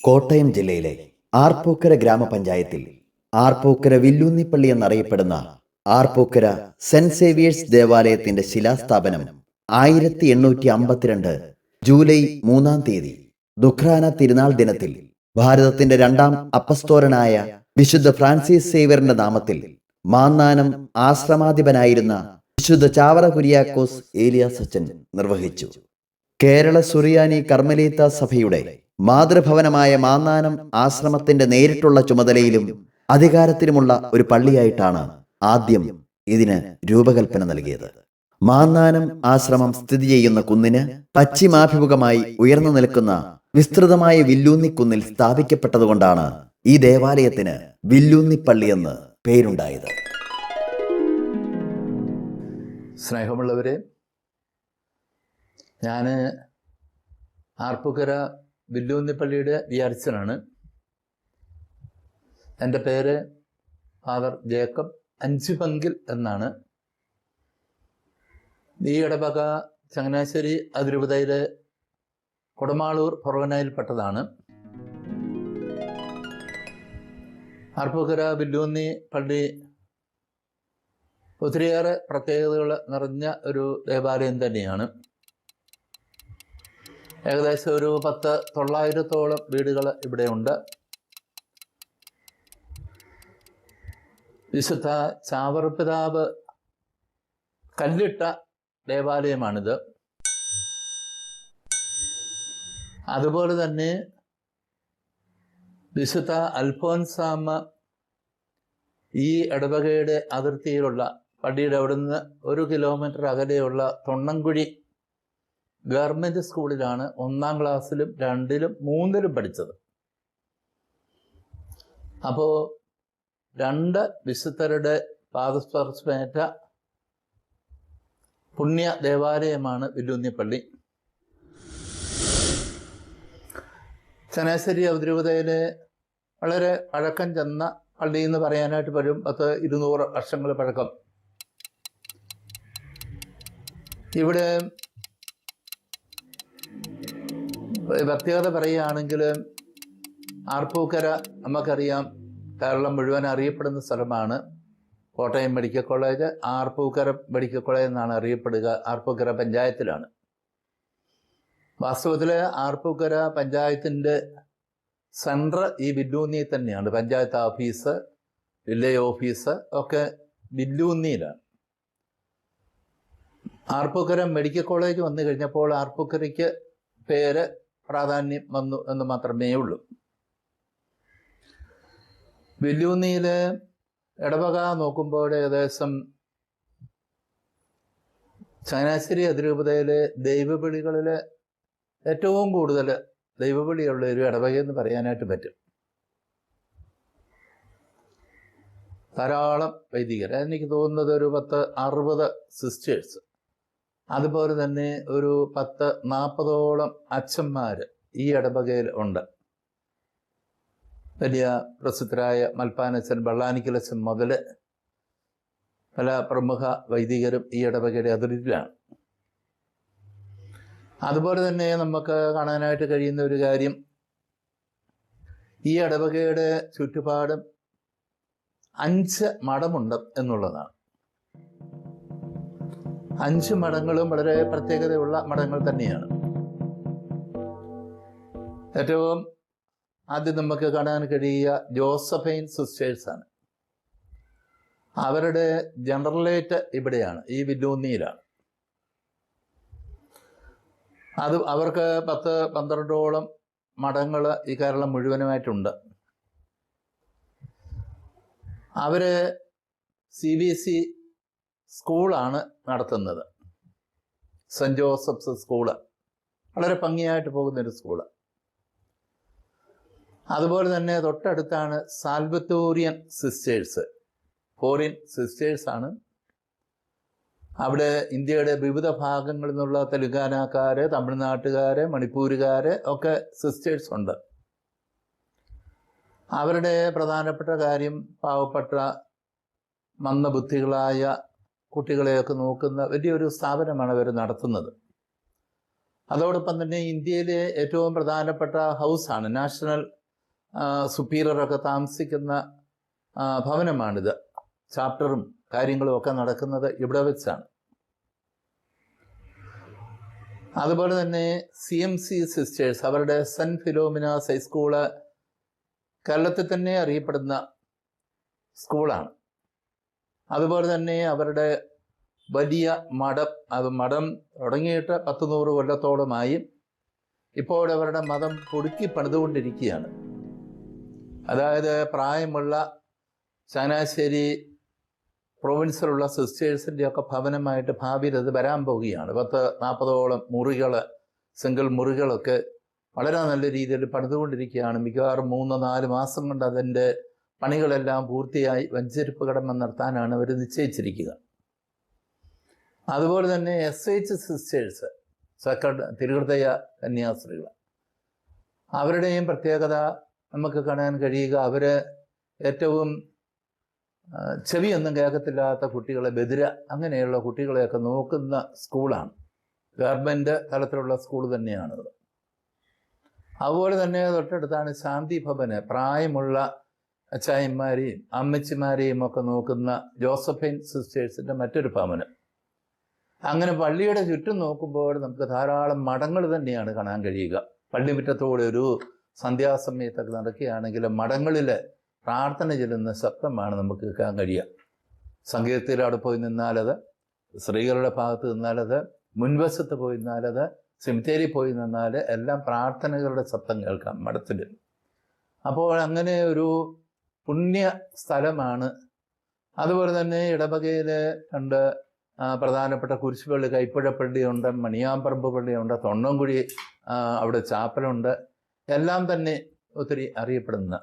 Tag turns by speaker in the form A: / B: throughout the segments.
A: കോട്ടയം ജില്ലയിലെ ആർപ്പൂക്കര ഗ്രാമപഞ്ചായത്തിൽ ആർപ്പൂക്കര വില്ലൂന്നിപ്പള്ളി എന്നറിയപ്പെടുന്ന ആർപ്പൂക്കര സെന്റ് സേവിയേഴ്സ് ദേവാലയത്തിന്റെ ശിലാസ്ഥാപനം 1852 ജൂലൈ 3-ാം തീയതി ദുഃഖ്രാന തിരുനാൾ ദിനത്തിൽ ഭാരതത്തിന്റെ രണ്ടാം അപ്പസ്തോലനായ വിശുദ്ധ ഫ്രാൻസിസ് സേവ്യറിന്റെ നാമത്തിൽ മാന്നാനം ആശ്രമാധിപനായിരുന്ന വിശുദ്ധ ചാവറ കുര്യാക്കോസ് ഏലിയാസ് അച്ചൻ നിർവഹിച്ചു. കേരള സുറിയാനി കർമ്മലീത്ത സഭയുടെ മാതൃഭവനമായ മാന്നാനം ആശ്രമത്തിന്റെ നേരിട്ടുള്ള ചുമതലയിലും അധികാരത്തിലുമുള്ള ഒരു പള്ളിയായിട്ടാണ് ആദ്യം ഇതിന് രൂപകൽപ്പന നൽകിയത്. മാന്നാനം ആശ്രമം സ്ഥിതി ചെയ്യുന്ന കുന്നിന് പശ്ചിമാഭിമുഖമായി ഉയർന്നു നിൽക്കുന്ന വിസ്തൃതമായ വില്ലൂന്നിക്കുന്നിൽ സ്ഥാപിക്കപ്പെട്ടതുകൊണ്ടാണ് ഈ ദേവാലയത്തിന് വില്ലൂന്നിപ്പള്ളി എന്ന് പേരുണ്ടായത്.
B: സ്നേഹമുള്ളവരെ, ഞാൻ ആർപ്പൂക്കര വില്ലൂന്നിപ്പള്ളിയുടെ വിയാരിച്ചനാണ്. എൻ്റെ പേര് ഫാദർ ജേക്കബ് അഞ്ചുപങ്കിൽ എന്നാണ്. ഈ ഇടവക ചങ്ങനാശ്ശേരി അതിരൂപതയിലെ കൊടമാളൂർ പുറവനായിൽപ്പെട്ടതാണ്. ആർപ്പൂക്കര വില്ലൂന്നി പള്ളി ഒത്തിരിയേറെ പ്രത്യേകതകൾ നിറഞ്ഞ ഒരു ദേവാലയം തന്നെയാണ്. ഏകദേശം ഒരു 900-ഓളം വീടുകൾ ഇവിടെ ഉണ്ട്. വിശുദ്ധ ചാവറപിതാവ് കല്ലിട്ട ദേവാലയമാണിത്. അതുപോലെ തന്നെ വിശുദ്ധ അൽഫോൻസാമ്മ ഈ ഇടവകയുടെ അതിർത്തിയിലുള്ള പള്ളിയുടെ അവിടുന്ന് 1 കിലോമീറ്റർ അകലെയുള്ള തൊണ്ണൻകുഴി ഗവൺമെൻറ് സ്കൂളിലാണ് 1-ാം ക്ലാസ്സിലും 2-ലും 3-ലും പഠിച്ചത്. അപ്പോൾ 2 വിശുദ്ധരുടെ പാദസ്പർശമേറ്റ പുണ്യ ദേവാലയമാണ് വില്ലൂന്നിപ്പള്ളി. ചങ്ങനാശ്ശേരി അതിരൂപതയിലെ വളരെ പഴക്കം ചെന്ന പള്ളി എന്ന് പറയാനായിട്ട് വരും. 200 വർഷങ്ങൾ പഴക്കം. ഇവിടെ പ്രത്യേകത പറയുകയാണെങ്കിൽ ആർപ്പൂക്കര നമുക്കറിയാം, കേരളം മുഴുവൻ അറിയപ്പെടുന്ന സ്ഥലമാണ്. Kottayam medical college Arpookara medical college എന്നാണ് അറിയപ്പെടുക. ആർപ്പൂക്കര പഞ്ചായത്തിലാണ്. വാസ്തവത്തിൽ ആർപ്പൂക്കര പഞ്ചായത്തിൻ്റെ സെൻറ്റർ ഈ വില്ലൂന്നി തന്നെയാണ്. പഞ്ചായത്ത് ഓഫീസ്, വില്ലേജ് ഓഫീസ് ഒക്കെ വില്ലൂന്നിയിലാണ്. ആർപ്പൂക്കര മെഡിക്കൽ കോളേജ് വന്നു കഴിഞ്ഞപ്പോൾ ആർപ്പൂക്കരയ്ക്ക് പേര് പ്രാധാന്യം വന്നു എന്ന് മാത്രമേ ഉള്ളൂ. വില്ലൂന്നിയിലെ ഇടവക നോക്കുമ്പോൾ ഏകദേശം ചങ്ങനാശ്ശേരി അതിരൂപതയിലെ ദൈവവിളികളിൽ ഏറ്റവും കൂടുതൽ ദൈവവിളിയുള്ള ഒരു ഇടവകയെന്ന് പറയാനായിട്ട് പറ്റും. ധാരാളം വൈദികർ, എനിക്ക് തോന്നുന്നത് ഒരു 10-60 സിസ്റ്റേഴ്സ്, അതുപോലെ തന്നെ ഒരു 10-40ഓളം അച്ഛന്മാർ ഈ ഇടവകയിൽ ഉണ്ട്. വലിയ പ്രസിദ്ധരായ മൽപ്പാനച്ഛൻ, വെള്ളാനിക്കലച്ഛൻ മുതൽ പല പ്രമുഖ വൈദികരും ഈ ഇടവകയുടെ അതിർത്തിയിലാണ്. അതുപോലെ തന്നെ നമുക്ക് കാണാനായിട്ട് കഴിയുന്ന ഒരു കാര്യം, ഈ ഇടവകയുടെ ചുറ്റുപാടും 5 മഠമുണ്ട് എന്നുള്ളതാണ്. 5 മഠങ്ങളും വളരെ പ്രത്യേകതയുള്ള മഠങ്ങൾ തന്നെയാണ്. ഏറ്റവും ആദ്യം നമുക്ക് കാണാൻ കഴിയുക ജോസഫൈൻ സിസ്റ്റേഴ്സാണ്. അവരുടെ ജനറലേറ്റ് ഇവിടെയാണ്, ഈ വില്ലൂന്നിയിലാണ്. അവർക്ക് 10-12ഓളം മഠങ്ങൾ ഈ കേരളം മുഴുവനുമായിട്ടുണ്ട്. അവർ CBC സ്കൂളാണ് നടത്തുന്നത്. സെൻറ്റ് ജോസഫ്സ് സ്കൂള് വളരെ ഭംഗിയായിട്ട് പോകുന്നൊരു സ്കൂള്. അതുപോലെ തന്നെ തൊട്ടടുത്താണ് സാൽവത്തോറിയൻ സിസ്റ്റേഴ്സ്, ഫോറിൻ സിസ്റ്റേഴ്സാണ്. അവിടെ ഇന്ത്യയുടെ വിവിധ ഭാഗങ്ങളിൽ നിന്നുള്ള തെലുങ്കാനക്കാർ, തമിഴ്നാട്ടുകാർ, മണിപ്പൂരുകാർ ഒക്കെ സിസ്റ്റേഴ്സ് ഉണ്ട്. അവരുടെ പ്രധാനപ്പെട്ട കാര്യം പാവപ്പെട്ട മന്ദബുദ്ധികളായ കുട്ടികളെയൊക്കെ നോക്കുന്ന വലിയൊരു സ്ഥാപനമാണ് അവർ നടത്തുന്നത്. അതോടൊപ്പം തന്നെ ഇന്ത്യയിലെ ഏറ്റവും പ്രധാനപ്പെട്ട ഹൗസാണ്, നാഷണൽ സുപ്പീരിയറൊക്കെ താമസിക്കുന്ന ഭവനമാണിത്. ചാപ്റ്ററും കാര്യങ്ങളും ഒക്കെ നടക്കുന്നത് ഇവിടെ വെച്ചാണ്. അതുപോലെ തന്നെ CMC സിസ്റ്റേഴ്സ്, അവരുടെ സെൻറ്റ് ഫിലോമിനാസ് ഹൈസ്കൂള് കേരളത്തിൽ തന്നെ അറിയപ്പെടുന്ന സ്കൂളാണ്. അതുപോലെ തന്നെ അവരുടെ വലിയ മഠം, അത് മഠം തുടങ്ങിയിട്ട് 100 കൊല്ലത്തോളമായി. ഇപ്പോൾ അവരുടെ മതം പുതുക്കി പണിതുകൊണ്ടിരിക്കുകയാണ്. അതായത് പ്രായമുള്ള ചങ്ങനാശ്ശേരി പ്രൊവിൻസിലുള്ള സിസ്റ്റേഴ്സിൻ്റെയൊക്കെ ഭവനമായിട്ട് ഭാവിയിൽ അത് വരാൻ പോവുകയാണ്. 40-40ഓളം മുറികൾ, സിംഗിൾ മുറികളൊക്കെ വളരെ നല്ല രീതിയിൽ പണിതുകൊണ്ടിരിക്കുകയാണ്. മിക്കവാറും 3-4 മാസം കൊണ്ട് അതിൻ്റെ പണികളെല്ലാം പൂർത്തിയായി വെഞ്ചരിപ്പ് കടമ നടത്താനാണ് അവർ നിശ്ചയിച്ചിരിക്കുക. അതുപോലെ തന്നെ SH സിസ്റ്റേഴ്സ്, സെക്കൻഡ് തിരുഹൃദയ കന്യാസ്ത്രീകൾ, അവരുടെയും പ്രത്യേകത നമുക്ക് കാണാൻ കഴിയുക, അവർ ഏറ്റവും ചെവിയൊന്നും കേൾക്കത്തില്ലാത്ത കുട്ടികളെ, ബധിര അങ്ങനെയുള്ള കുട്ടികളെയൊക്കെ നോക്കുന്ന സ്കൂളാണ്. ഗവൺമെൻറ് തലത്തിലുള്ള സ്കൂൾ തന്നെയാണത്. അതുപോലെ തന്നെ തൊട്ടടുത്താണ് ശാന്തി ഭവന്, പ്രായമുള്ള അച്ചായന്മാരെയും അമ്മച്ചിമാരെയും ഒക്കെ നോക്കുന്ന ജോസഫൈൻ സിസ്റ്റേഴ്സിൻ്റെ മറ്റൊരു ഭവനം. അങ്ങനെ പള്ളിയുടെ ചുറ്റും നോക്കുമ്പോൾ നമുക്ക് ധാരാളം മഠങ്ങൾ തന്നെയാണ് കാണാൻ കഴിയുക. പള്ളിമുറ്റത്തോടെ ഒരു സന്ധ്യാസമയത്തൊക്കെ നടക്കുകയാണെങ്കിൽ മഠങ്ങളിൽ പ്രാർത്ഥന ചെല്ലുന്ന ശബ്ദമാണ് നമുക്ക് കേൾക്കാൻ കഴിയുക. സംഗീതത്തിൽ അവിടെ പോയി നിന്നാലത്, സ്ത്രീകളുടെ ഭാഗത്ത് നിന്നാലത്, മുൻവശത്ത് പോയി നിന്നാലത്, സെമിത്തേരി പോയി നിന്നാൽ എല്ലാം പ്രാർത്ഥനകളുടെ ശബ്ദം കേൾക്കാം മഠത്തിൽ. അപ്പോൾ അങ്ങനെ ഒരു പുണ്യ സ്ഥലമാണ്. അതുപോലെ തന്നെ ഇടവകയിൽ 2 പ്രധാനപ്പെട്ട കുരിശുപള്ളി, കൈപ്പുഴ പള്ളിയുണ്ട്, മണിയാമ്പറമ്പ് പള്ളിയുണ്ട്, തൊണ്ണംകുഴി അവിടെ ചാപ്പലുണ്ട്. എല്ലാം തന്നെ ഒത്തിരി അറിയപ്പെടുന്ന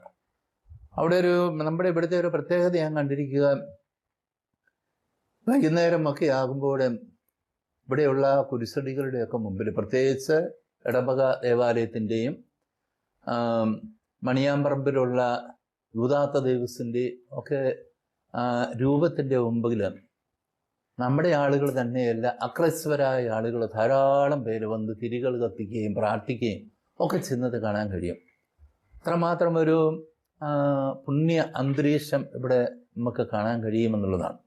B: അവിടെ നമ്മുടെ ഇവിടുത്തെ ഒരു പ്രത്യേകത ഞാൻ കണ്ടിരിക്കുക, വൈകുന്നേരമൊക്കെ ആകുമ്പോൾ ഇവിടെയുള്ള കുരിശടികളുടെയൊക്കെ മുമ്പിൽ, പ്രത്യേകിച്ച് ഇടവക ദേവാലയത്തിൻ്റെയും മണിയാമ്പറമ്പിലുള്ള യൂദാത്ത ദേവസിൻ്റെ ഒക്കെ രൂപത്തിൻ്റെ മുമ്പിൽ നമ്മുടെ ആളുകൾ തന്നെയല്ല, അക്രൈസ്തവരായ ആളുകൾ ധാരാളം പേര് വന്ന് തിരികൾ കത്തിക്കുകയും പ്രാർത്ഥിക്കുകയും ഒക്കെ ചെയ്യുന്നത് കാണാൻ കഴിയും. അത്രമാത്രം ഒരു പുണ്യ അന്തരീക്ഷം ഇവിടെ നമുക്ക് കാണാൻ കഴിയുമെന്നുള്ളതാണ്.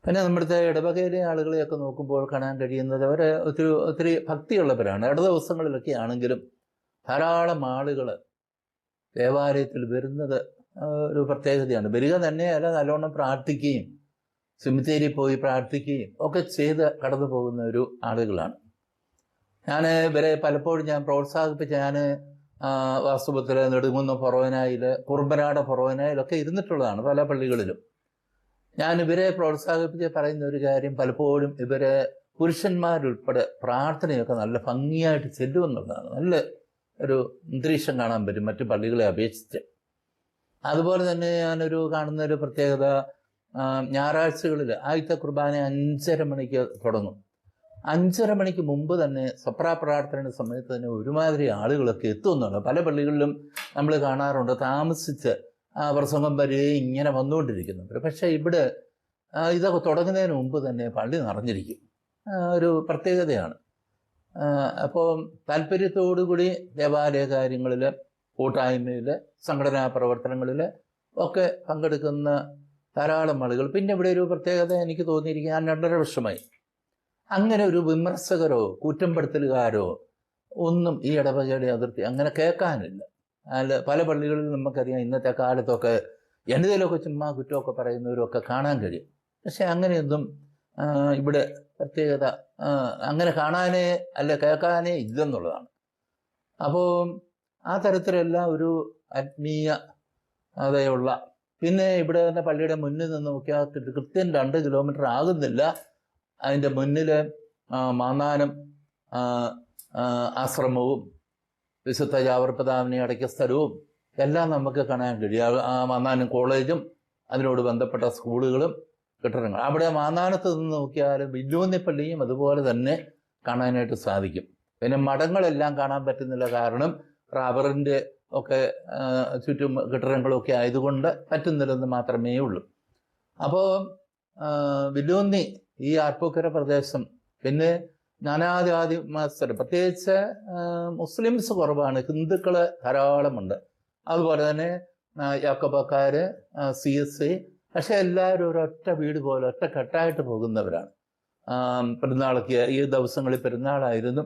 B: പിന്നെ നമ്മുടെ ഇടവകയിലെ ആളുകളെയൊക്കെ നോക്കുമ്പോൾ കാണാൻ കഴിയുന്നത് അവർ ഒത്തിരി ഭക്തിയുള്ളവരാണ്. ദിവസങ്ങളിലൊക്കെ ആണെങ്കിലും ധാരാളം ആളുകൾ ദേവാലയത്തിൽ വരുന്നത് ഒരു പ്രത്യേകതയാണ്. വരിക തന്നെയല്ല, നല്ലോണം പ്രാർത്ഥിക്കുകയും സെമിത്തേരി പോയി പ്രാർത്ഥിക്കുകയും ഒക്കെ ചെയ്ത് കടന്നു പോകുന്ന ഒരു ആളുകളാണ്. ഞാൻ ഇവരെ പലപ്പോഴും ഞാൻ പ്രോത്സാഹിപ്പിച്ച്, ഞാൻ വാസ്തവത്തിൽ നെടുങ്കുന്നം ഫൊറോനായിൽ, കുറുമ്പനാട് ഫൊറോനായിലൊക്കെ ഇരുന്നിട്ടുള്ളതാണ് പല പള്ളികളിലും. ഞാൻ ഇവരെ പ്രോത്സാഹിപ്പിച്ച് പറയുന്ന ഒരു കാര്യം, പലപ്പോഴും ഇവരെ പുരുഷന്മാരുൾപ്പെടെ പ്രാർത്ഥനയൊക്കെ നല്ല ഭംഗിയായിട്ട് ചെല്ലുമെന്നുള്ളതാണ്. നല്ല ഒരു അന്തരീക്ഷം കാണാൻ പറ്റും മറ്റു പള്ളികളെ അപേക്ഷിച്ച്. അതുപോലെ തന്നെ ഞാനൊരു കാണുന്ന ഒരു പ്രത്യേകത, ഞായറാഴ്ചകളിൽ ആദ്യത്തെ കുർബാന 5:30 മണിക്ക് തുടങ്ങും. 5:30 മണിക്ക് മുമ്പ് തന്നെ സപ്രാ പ്രാർത്ഥനയുടെ സമയത്ത് തന്നെ ഒരുമാതിരി ആളുകളൊക്കെ എത്തുമെന്നുണ്ട്. പല പള്ളികളിലും നമ്മൾ കാണാറുണ്ട് താമസിച്ച് പ്രസംഗം വരെ ഇങ്ങനെ വന്നുകൊണ്ടിരിക്കുന്നുണ്ട്. പക്ഷേ ഇവിടെ ഇതൊക്കെ തുടങ്ങുന്നതിന് മുമ്പ് തന്നെ പള്ളി നിറഞ്ഞിരിക്കും. ഒരു പ്രത്യേകതയാണ്. അപ്പോൾ താല്പര്യത്തോടുകൂടി ദേവാലയ കാര്യങ്ങളിൽ, കൂട്ടായ്മയിൽ, സംഘടനാ പ്രവർത്തനങ്ങളിൽ ഒക്കെ പങ്കെടുക്കുന്ന ധാരാളം ആളുകൾ. പിന്നെ ഇവിടെ ഒരു പ്രത്യേകത എനിക്ക് തോന്നിയിരിക്കുക, ഞാൻ 2.5 വർഷമായി അങ്ങനെ ഒരു വിമർശകരോ കുറ്റപ്പെടുത്തലുകാരോ ഒന്നും ഈ ഇടവകയുടെ അതിർത്തി അങ്ങനെ കേൾക്കാനില്ല. അല്ല, പല പള്ളികളിൽ നമുക്കറിയാം ഇന്നത്തെ കാലത്തൊക്കെ എന്തെങ്കിലുമൊക്കെ ചുമ്മാ കുറ്റമൊക്കെ പറയുന്നവരൊക്കെ കാണാൻ കഴിയും. പക്ഷെ അങ്ങനെയൊന്നും ഇവിടെ പ്രത്യേകത അങ്ങനെ കാണാനേ അല്ല കേൾക്കാനേ ഇല്ലെന്നുള്ളതാണ്. അപ്പോൾ ആ തരത്തിലെല്ലാം ഒരു ആത്മീയതയുള്ള, പിന്നെ ഇവിടെ തന്നെ പള്ളിയുടെ മുന്നിൽ നിന്ന് നോക്കിയാൽ കൃത്യം 2 കിലോമീറ്റർ ആകുന്നില്ല, അതിൻ്റെ മുന്നിൽ മാന്നാനം ആശ്രമവും വിശുദ്ധ ജാവർപിതാവിനെ അടക്കിയ സ്ഥലവും എല്ലാം നമുക്ക് കാണാൻ കഴിയും. മാന്നാനം കോളേജും അതിനോട് ബന്ധപ്പെട്ട സ്കൂളുകളും കെട്ടിടങ്ങൾ. അവിടെ മാന്നാനത്ത് നിന്ന് നോക്കിയാൽ വില്ലൂന്നിപ്പള്ളിയും അതുപോലെ തന്നെ കാണാനായിട്ട് സാധിക്കും. പിന്നെ മഠങ്ങളെല്ലാം കാണാൻ പറ്റുന്നില്ല, കാരണം റബ്ബറിൻ്റെ ഒക്കെ ചുറ്റും കെട്ടിടങ്ങളൊക്കെ ആയതുകൊണ്ട് പറ്റുന്നില്ലെന്ന് മാത്രമേ ഉള്ളൂ. അപ്പോൾ വില്ലൂന്നി ഈ ആർപ്പൂക്കര പ്രദേശം, പിന്നെ നാനാജാതി മതസ്ഥർ, പ്രത്യേകിച്ച് മുസ്ലിംസ് കുറവാണ്, ഹിന്ദുക്കൾ ധാരാളമുണ്ട്. അതുപോലെ തന്നെ യാക്കോബക്കാർ, CSI, പക്ഷെ എല്ലാവരും ഒരൊറ്റ വീട് പോലെ ഒറ്റക്കെട്ടായിട്ട് പോകുന്നവരാണ്. പെരുന്നാളൊക്കെ ഈ ദിവസങ്ങളിൽ പെരുന്നാളായിരുന്നു.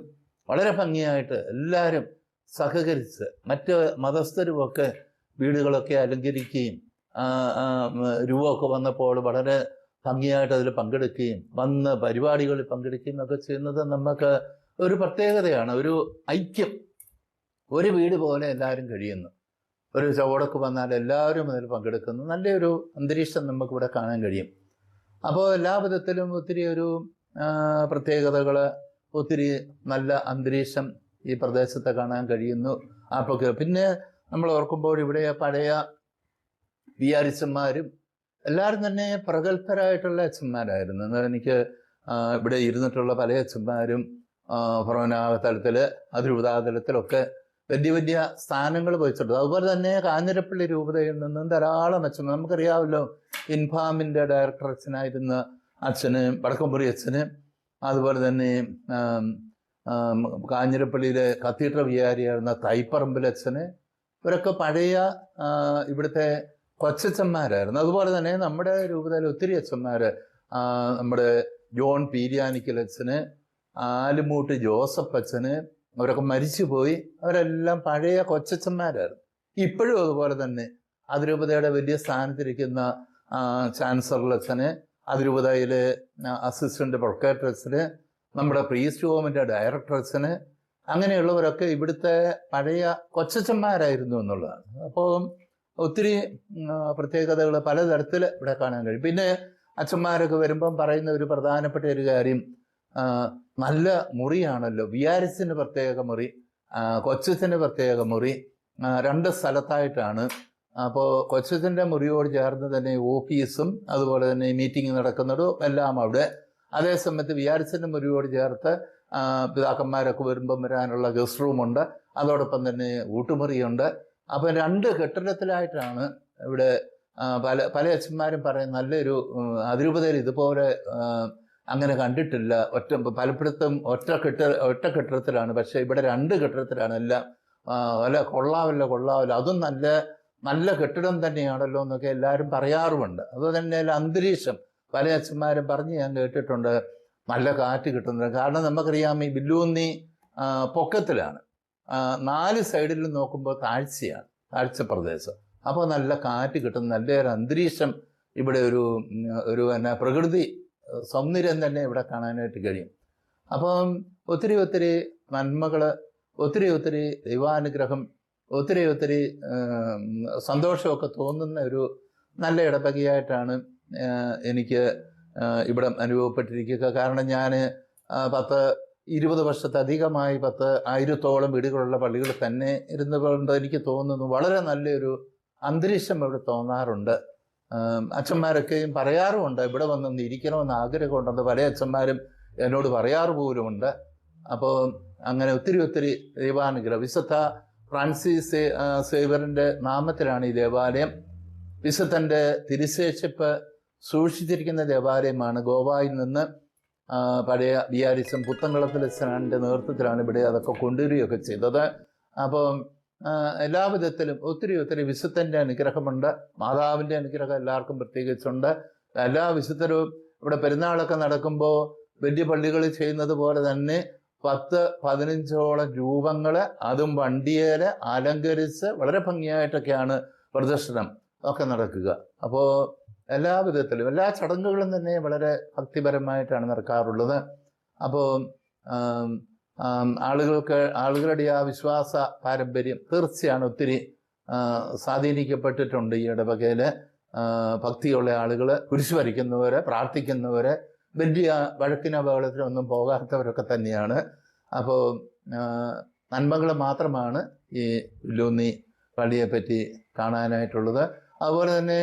B: വളരെ ഭംഗിയായിട്ട് എല്ലാവരും സഹകരിച്ച് മറ്റ് മതസ്ഥരുമൊക്കെ വീടുകളൊക്കെ അലങ്കരിക്കുകയും രൂപമൊക്കെ വന്നപ്പോൾ വളരെ ഭംഗിയായിട്ട് അതിൽ പങ്കെടുക്കുകയും വന്ന് പരിപാടികളിൽ പങ്കെടുക്കുകയും ഒക്കെ ചെയ്യുന്നത് നമുക്ക് ഒരു പ്രത്യേകതയാണ്. ഒരു ഐക്യം, ഒരു വീട് പോലെ എല്ലാവരും കഴിയുന്നു. ഒരു ചുവടൊക്കെ വന്നാൽ എല്ലാവരും അതിൽ പങ്കെടുക്കുന്നു. നല്ലൊരു അന്തരീക്ഷം നമുക്കിവിടെ കാണാൻ കഴിയും. അപ്പോൾ എല്ലാ വിധത്തിലും ഒത്തിരി ഒരു പ്രത്യേകതകൾ, ഒത്തിരി നല്ല അന്തരീക്ഷം ഈ പ്രദേശത്ത് കാണാൻ കഴിയുന്നു. അപ്പോൾ പിന്നെ നമ്മൾ ഓർക്കുമ്പോൾ ഇവിടെ പഴയ വിയാരിച്ചന്മാരും എല്ലാവരും തന്നെ പ്രഗത്ഭരായിട്ടുള്ള അച്ഛന്മാരായിരുന്നു. എന്നാൽ എനിക്ക് ഇവിടെ ഇരുന്നിട്ടുള്ള പല അച്ഛന്മാരും ഫൊറോന തലത്തിൽ, അതിരൂപതാതലത്തിലൊക്കെ വലിയ വലിയ സ്ഥാനങ്ങൾ വഹിച്ചിട്ടുണ്ട്. അതുപോലെ തന്നെ കാഞ്ഞിരപ്പള്ളി രൂപതയിൽ നിന്നും ധാരാളം അച്ഛൻ, നമുക്കറിയാമല്ലോ, ഇൻഫാമിൻ്റെ ഡയറക്ടർ അച്ഛനായിരുന്ന അച്ഛന്, വടക്കംപുരി അച്ഛന്, അതുപോലെ തന്നെ കാഞ്ഞിരപ്പള്ളിയിലെ കത്തീഡ്രൽ വികാരിയായിരുന്ന തൈപ്പറമ്പിൽ അച്ഛന്, ഇവരൊക്കെ പഴയ ഇവിടുത്തെ കൊച്ചച്ഛന്മാരായിരുന്നു. അതുപോലെ തന്നെ നമ്മുടെ രൂപതയിൽ ഒത്തിരി അച്ഛന്മാർ, നമ്മുടെ ജോൺ പീരിയാനിക്കൽ അച്ഛന്, ആലുമൂട്ട് ജോസഫ് അച്ഛന്, അവരൊക്കെ മരിച്ചുപോയി. അവരെല്ലാം പഴയ കൊച്ചച്ഛന്മാരായിരുന്നു. ഇപ്പോഴും അതുപോലെ തന്നെ അതിരൂപതയുടെ വലിയ സ്ഥാനത്തിരിക്കുന്ന ചാൻസലർ അച്ഛന്, അതിരൂപതയിലെ അസിസ്റ്റന്റ് പ്രൊക്കറ്റർ അച്ഛന്, നമ്മുടെ പ്രീസ്റ്റ് ഹോമിൻ്റെ ഡയറക്ടർ അച്ഛന്, അങ്ങനെയുള്ളവരൊക്കെ ഇവിടുത്തെ പഴയ കൊച്ചച്ഛന്മാരായിരുന്നു എന്നുള്ളതാണ്. അപ്പോൾ ഒത്തിരി പ്രത്യേകതകൾ പലതരത്തിൽ ഇവിടെ കാണാൻ കഴിയും. പിന്നെ അച്ഛന്മാരൊക്കെ വരുമ്പം പറയുന്ന ഒരു പ്രധാനപ്പെട്ട ഒരു കാര്യം, നല്ല മുറിയാണല്ലോ. വിയാരിസിന് പ്രത്യേക മുറി, കൊച്ചച്ഛന് പ്രത്യേക മുറി, രണ്ട് സ്ഥലത്തായിട്ടാണ്. അപ്പോൾ കൊച്ചച്ഛൻ്റെ മുറിയോട് ചേർന്ന് തന്നെ ഓഫീസും അതുപോലെ തന്നെ മീറ്റിംഗ് നടക്കുന്നതും എല്ലാം അവിടെ. അതേസമയത്ത് വിയാരിസിൻ്റെ മുറിയോട് ചേർത്ത് പിതാക്കന്മാരൊക്കെ വരുമ്പം വരാനുള്ള ഗസ്റ്റ് റൂമുണ്ട്, അതോടൊപ്പം തന്നെ ഊട്ടുമുറിയുണ്ട്. അപ്പം രണ്ട് കെട്ടിടത്തിലായിട്ടാണ് ഇവിടെ പല അച്ഛന്മാരും പറയും നല്ലൊരു അതിരൂപതയിൽ ഇതുപോലെ അങ്ങനെ കണ്ടിട്ടില്ല. പലപ്പോഴത്തും ഒറ്റ കെട്ടിടത്തിലാണ്, പക്ഷേ ഇവിടെ രണ്ട് കെട്ടിടത്തിലാണ് എല്ലാം. കൊള്ളാവല്ലോ, അതും നല്ല കെട്ടിടം തന്നെയാണല്ലോ എന്നൊക്കെ എല്ലാവരും പറയാറുമുണ്ട്. അതുതന്നെ അന്തരീക്ഷം പല അച്ഛന്മാരും പറഞ്ഞ് ഞാൻ കേട്ടിട്ടുണ്ട്, നല്ല കാറ്റ് കിട്ടുന്നത്. കാരണം നമുക്കറിയാം ഈ ബില്ലൂന്നി പൊക്കത്തിലാണ്, 4 സൈഡിലും നോക്കുമ്പോൾ താഴ്ച പ്രദേശം. അപ്പോൾ നല്ല കാറ്റ് കിട്ടുന്ന നല്ലൊരു അന്തരീക്ഷം ഇവിടെ ഒരു പ്രകൃതി സൗന്ദര്യം തന്നെ ഇവിടെ കാണാനായിട്ട് കഴിയും. അപ്പം ഒത്തിരി നന്മകൾ, ഒത്തിരി ദൈവാനുഗ്രഹം, ഒത്തിരി സന്തോഷമൊക്കെ തോന്നുന്ന ഒരു നല്ല ഇടവകയായിട്ടാണ് എനിക്ക് ഇവിടെ അനുഭവപ്പെട്ടിരിക്കുക. കാരണം ഞാൻ 10-20 വർഷത്തധികമായി 10,000-ഓളം വീടുകളുള്ള പള്ളികളിൽ തന്നെ ഇരുന്നുകൊണ്ട് എനിക്ക് തോന്നുന്നു വളരെ നല്ലൊരു അന്തരീക്ഷം ഇവിടെ തോന്നാറുണ്ട്. അച്ഛന്മാരൊക്കെയും പറയാറുമുണ്ട് ഇവിടെ വന്നൊന്ന് ഇരിക്കണമെന്ന് ആഗ്രഹമുണ്ടെന്ന് പല അച്ഛന്മാരും എന്നോട് പറയാറ് പോലുമുണ്ട്. അപ്പോൾ അങ്ങനെ ഒത്തിരി ദൈവാനുഗ്രഹം. വിശുദ്ധ ഫ്രാൻസിസ് സേവ്യറിൻ്റെ നാമത്തിലാണ് ഈ ദേവാലയം. വിശുദ്ധൻ്റെ തിരുശേഷിപ്പ് സൂക്ഷിച്ചിരിക്കുന്ന ദേവാലയമാണ്. ഗോവയിൽ നിന്ന് പഴയ വിയാരിസം പുത്തൻകുളത്തിലച്ഛൻ്റെ നേതൃത്വത്തിലാണ് ഇവിടെ അതൊക്കെ കൊണ്ടുവരികയൊക്കെ ചെയ്തത്. അപ്പം എല്ലാ വിധത്തിലും ഒത്തിരി വിശുദ്ധൻ്റെ അനുഗ്രഹമുണ്ട്. മാതാവിൻ്റെ അനുഗ്രഹം എല്ലാവർക്കും പ്രത്യേകിച്ചുണ്ട്. എല്ലാ വിശുദ്ധരും ഇവിടെ പെരുന്നാളൊക്കെ നടക്കുമ്പോൾ വലിയ പള്ളികളിൽ ചെയ്യുന്നത് പോലെ തന്നെ 10-15ഓളം രൂപങ്ങൾ, അതും വണ്ടിയേൽ അലങ്കരിച്ച് വളരെ ഭംഗിയായിട്ടൊക്കെയാണ് പ്രദർശനം ഒക്കെ നടക്കുക. അപ്പോൾ എല്ലാ വിധത്തിലും എല്ലാ ചടങ്ങുകളും തന്നെ വളരെ ഭക്തിപരമായിട്ടാണ് നടക്കാറുള്ളത്. അപ്പോൾ ആളുകളുടെ ആ വിശ്വാസ പാരമ്പര്യം തീർച്ചയാണ് ഒത്തിരി സ്വാധീനിക്കപ്പെട്ടിട്ടുണ്ട്. ഈ ഇടവകയിൽ ഭക്തിയുള്ള ആളുകൾ, കുരിശ് വരയ്ക്കുന്നവർ, പ്രാർത്ഥിക്കുന്നവർ, വലിയ വഴക്കിനപകടത്തിനൊന്നും പോകാത്തവരൊക്കെ തന്നെയാണ്. അപ്പോൾ നന്മകൾ മാത്രമാണ് ഈ ലൂന്നി പള്ളിയെപ്പറ്റി കാണാനായിട്ടുള്ളത്. അതുപോലെ തന്നെ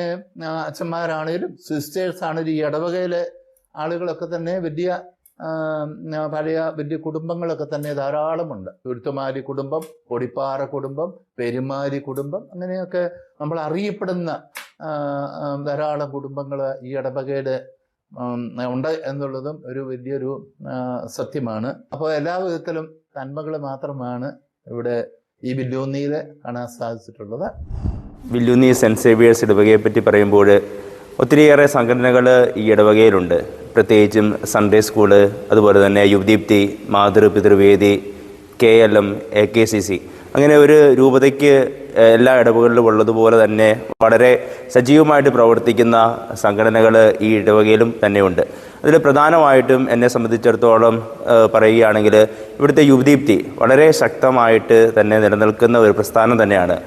B: അച്ഛന്മാരാണേലും സിസ്റ്റേഴ്സ് ആണേലും ഈ ഇടവകയിലെ ആളുകളൊക്കെ തന്നെ വലിയ കുടുംബങ്ങളൊക്കെ തന്നെ ധാരാളമുണ്ട്. തുരുത്തുമാരി കുടുംബം, കൊടിപ്പാറ കുടുംബം, പെരുമാരി കുടുംബം, അങ്ങനെയൊക്കെ നമ്മൾ അറിയപ്പെടുന്ന ധാരാളം കുടുംബങ്ങൾ ഈ ഇടവകയിൽ ഉണ്ട് എന്നുള്ളതും ഒരു വലിയൊരു സത്യമാണ്. അപ്പോൾ എല്ലാ വിധത്തിലും നന്മകൾ മാത്രമാണ് ഇവിടെ ഈ വില്യൂന്നിയിൽ കാണാൻ സാധിച്ചിട്ടുള്ളത്.
C: വില്യൂന്നി സെൻറ്റ് സേവിയേഴ്സ് ഇടവകയെ പറ്റി പറയുമ്പോൾ ഒത്തിരിയേറെ സംഘടനകൾ ഈ ഇടവകയിലുണ്ട്. പ്രത്യേകിച്ചും സൺഡേ സ്കൂള്, അതുപോലെ തന്നെ യുവദീപ്തി, മാതൃപിതൃവേദി, KLM, AKCC, അങ്ങനെ ഒരു രൂപതയ്ക്ക് എല്ലാ ഇടവകളിലും ഉള്ളതുപോലെ തന്നെ വളരെ സജീവമായിട്ട് പ്രവർത്തിക്കുന്ന സംഘടനകൾ ഈ ഇടവകയിലും തന്നെയുണ്ട്. അതിൽ പ്രധാനമായിട്ടും എന്നെ സംബന്ധിച്ചിടത്തോളം പറയുകയാണെങ്കിൽ ഇവിടുത്തെ യുവദീപ്തി വളരെ ശക്തമായിട്ട് തന്നെ നിലനിൽക്കുന്ന ഒരു പ്രസ്ഥാനം തന്നെയാണ്.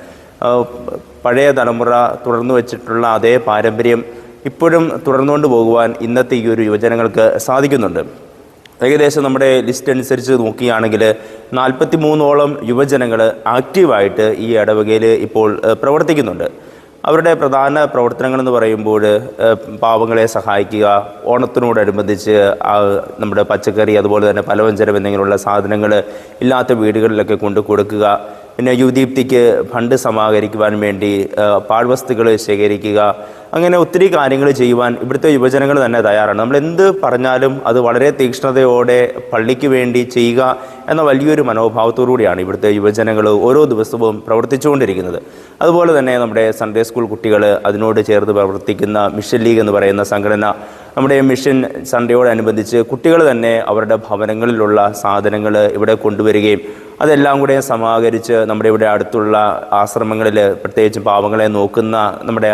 C: പഴയ തലമുറ തുടർന്നു വച്ചിട്ടുള്ള അതേ പാരമ്പര്യം ഇപ്പോഴും തുടർന്നുകൊണ്ട് പോകുവാൻ ഇന്നത്തെ ഈ ഒരു യുവജനങ്ങൾക്ക് സാധിക്കുന്നുണ്ട്. ഏകദേശം നമ്മുടെ ലിസ്റ്റ് അനുസരിച്ച് നോക്കുകയാണെങ്കിൽ 43ഓളം യുവജനങ്ങൾ ആക്റ്റീവായിട്ട് ഈ ഇടവകയിൽ ഇപ്പോൾ പ്രവർത്തിക്കുന്നുണ്ട്. അവരുടെ പ്രധാന പ്രവർത്തനങ്ങളെന്ന് പറയുമ്പോൾ പാവങ്ങളെ സഹായിക്കുക, ഓണത്തിനോടനുബന്ധിച്ച് നമ്മുടെ പച്ചക്കറി അതുപോലെ തന്നെ പലവ്യഞ്ജനം എന്നിങ്ങനെയുള്ള സാധനങ്ങൾ ഇല്ലാത്ത വീടുകളിലൊക്കെ കൊണ്ട് കൊടുക്കുക. പിന്നെ യുവദീപ്തിക്ക് ഫണ്ട് സമാഹരിക്കുവാൻ വേണ്ടി പാഴ്വസ്തുക്കൾ ശേഖരിക്കുക. അങ്ങനെ ഒത്തിരി കാര്യങ്ങൾ ചെയ്യുവാൻ ഇവിടുത്തെ യുവജനങ്ങൾ തന്നെ തയ്യാറാണ്. നമ്മൾ എന്ത് പറഞ്ഞാലും അത് വളരെ തീക്ഷ്ണതയോടെ പള്ളിക്ക് വേണ്ടി ചെയ്യുക എന്ന വലിയൊരു മനോഭാവത്തോടുകൂടിയാണ് ഇവിടുത്തെ യുവജനങ്ങൾ ഓരോ ദിവസവും പ്രവർത്തിച്ചുകൊണ്ടിരിക്കുന്നത്. അതുപോലെ തന്നെ നമ്മുടെ സൺഡേ സ്കൂൾ കുട്ടികൾ, അതിനോട് ചേർന്ന് പ്രവർത്തിക്കുന്ന മിഷൻ ലീഗ് എന്ന് പറയുന്ന സംഘടന, നമ്മുടെ മിഷൻ സൺഡേയോടനുബന്ധിച്ച് കുട്ടികൾ തന്നെ അവരുടെ ഭവനങ്ങളിലുള്ള സാധനങ്ങൾ ഇവിടെ കൊണ്ടുവരികയും അതെല്ലാം കൂടെ സമാഹരിച്ച് നമ്മുടെ ഇവിടെ അടുത്തുള്ള ആശ്രമങ്ങളിൽ, പ്രത്യേകിച്ച് പാവങ്ങളെ നോക്കുന്ന നമ്മുടെ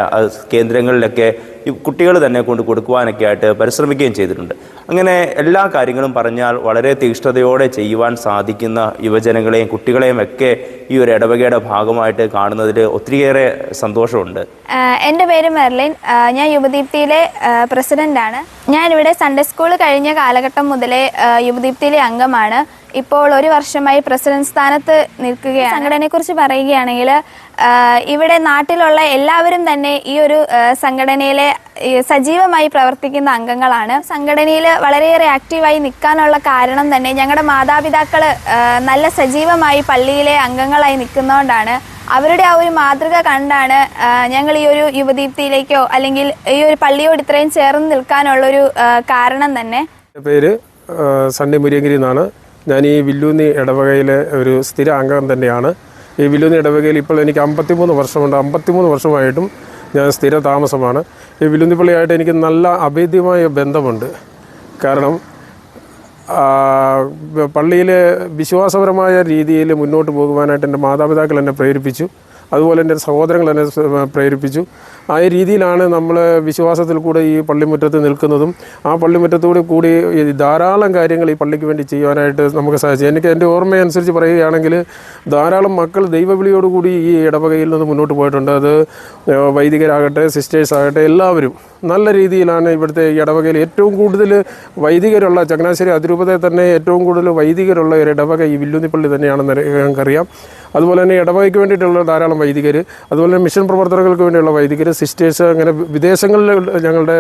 C: കേന്ദ്രങ്ങളിലൊക്കെ ഈ കുട്ടികൾ തന്നെ കൊണ്ട് കൊടുക്കുവാനൊക്കെ ആയിട്ട് പരിശ്രമിക്കുകയും ചെയ്തിട്ടുണ്ട്. അങ്ങനെ എല്ലാ കാര്യങ്ങളും പറഞ്ഞാൽ വളരെ തീക്ഷ്ണതയോടെ ചെയ്യുവാൻ സാധിക്കുന്ന യുവജനങ്ങളെയും കുട്ടികളെയും ഒക്കെ ഈ ഒരു ഇടവകയുടെ ഭാഗമായിട്ട് കാണുന്നതിൽ ഒത്തിരിയേറെ സന്തോഷമുണ്ട്.
D: എൻ്റെ പേര് മെർലിൻ. ഞാൻ യുവദീപ്തിയിലെ പ്രസിഡൻ്റാണ്. ഞാനിവിടെ സൺഡേ സ്കൂൾ കഴിഞ്ഞ കാലഘട്ടം മുതലേ യുവദീപ്തിയിലെ അംഗമാണ്. ഇപ്പോൾ 1 വർഷമായി പ്രസിഡന്റ് സ്ഥാനത്ത് നിൽക്കുകയാണ്. സംഘടനയെക്കുറിച്ച് പറയുകയാണെങ്കിൽ ഇവിടെ നാട്ടിലുള്ള എല്ലാവരും തന്നെ ഈ ഒരു സംഘടനയിലെ സജീവമായി പ്രവർത്തിക്കുന്ന അംഗങ്ങളാണ്. സംഘടനയിൽ വളരെയേറെ ആക്റ്റീവായി നിൽക്കാനുള്ള കാരണം തന്നെ ഞങ്ങളുടെ മാതാപിതാക്കൾ നല്ല സജീവമായി പള്ളിയിലെ അംഗങ്ങളായി നിൽക്കുന്നതുകൊണ്ടാണ്. അവരുടെ ആ ഒരു മാതൃക കണ്ടാണ് ഞങ്ങൾ ഈ ഒരു യുവദീപ്തിയിലേക്കോ അല്ലെങ്കിൽ ഈ ഒരു പള്ളിയോട് ഇത്രയും ചേർന്ന് നിൽക്കാനുള്ളൊരു കാരണം തന്നെ.
E: എൻ്റെ പേര് സണ്ണി മുരിയങ്കിരി എന്നാണ്. ഞാൻ ഈ വില്ലൂന്നി ഇടവകയിലെ ഒരു സ്ഥിര അംഗം തന്നെയാണ്. ഈ വില്ലൂന്നി ഇടവകയിൽ ഇപ്പോൾ എനിക്ക് 53 വർഷമുണ്ട്. 53 വർഷമായിട്ടും ഞാൻ സ്ഥിര താമസമാണ്. ഈ വില്ലൂന്നി പള്ളിയായിട്ട് എനിക്ക് നല്ല അഭേദ്യമായ ബന്ധമുണ്ട്. കാരണം പള്ളിയിൽ വിശ്വാസപരമായ രീതിയിൽ മുന്നോട്ട് പോകുവാനായിട്ട് എൻ്റെ മാതാപിതാക്കൾ എന്നെ പ്രേരിപ്പിച്ചു. അതുപോലെ എൻ്റെ സഹോദരങ്ങൾ എന്നെ പ്രേരിപ്പിച്ചു. ആ രീതിയിലാണ് നമ്മൾ വിശ്വാസത്തിൽ കൂടെ ഈ പള്ളിമുറ്റത്ത് നിൽക്കുന്നതും ആ പള്ളിമുറ്റത്തോട് കൂടി ധാരാളം കാര്യങ്ങൾ ഈ പള്ളിക്ക് വേണ്ടി ചെയ്യുവാനായിട്ട് നമുക്ക് സാധിച്ചു. എനിക്ക് എൻ്റെ ഓർമ്മയനുസരിച്ച് പറയുകയാണെങ്കിൽ ധാരാളം മക്കൾ ദൈവവിളിയോടുകൂടി ഈ ഇടവകയിൽ നിന്ന് മുന്നോട്ട് പോയിട്ടുണ്ട്. അത് വൈദികരാകട്ടെ, സിസ്റ്റേഴ്സ് ആകട്ടെ, എല്ലാവരും നല്ല രീതിയിലാണ് ഇവിടുത്തെ ഈ ഇടവകയിൽ ഏറ്റവും കൂടുതൽ വൈദികരുള്ള, ചങ്ങനാശ്ശേരി അതിരൂപതയിൽ തന്നെ ഏറ്റവും കൂടുതൽ വൈദികരുള്ള ഒരു ഇടവക ഈ വില്ലുന്നിപ്പള്ളി തന്നെയാണെന്ന് ഞങ്ങൾക്കറിയാം. അതുപോലെ തന്നെ ഇടവകയ്ക്ക് വേണ്ടിയിട്ടുള്ള ധാരാളം വൈദികർ, അതുപോലെ തന്നെ മിഷൻ പ്രവർത്തനങ്ങൾക്ക് വേണ്ടിയുള്ള വൈദികർ, സിസ്റ്റേഴ്സ്, അങ്ങനെ വിദേശങ്ങളിൽ ഞങ്ങളുടെ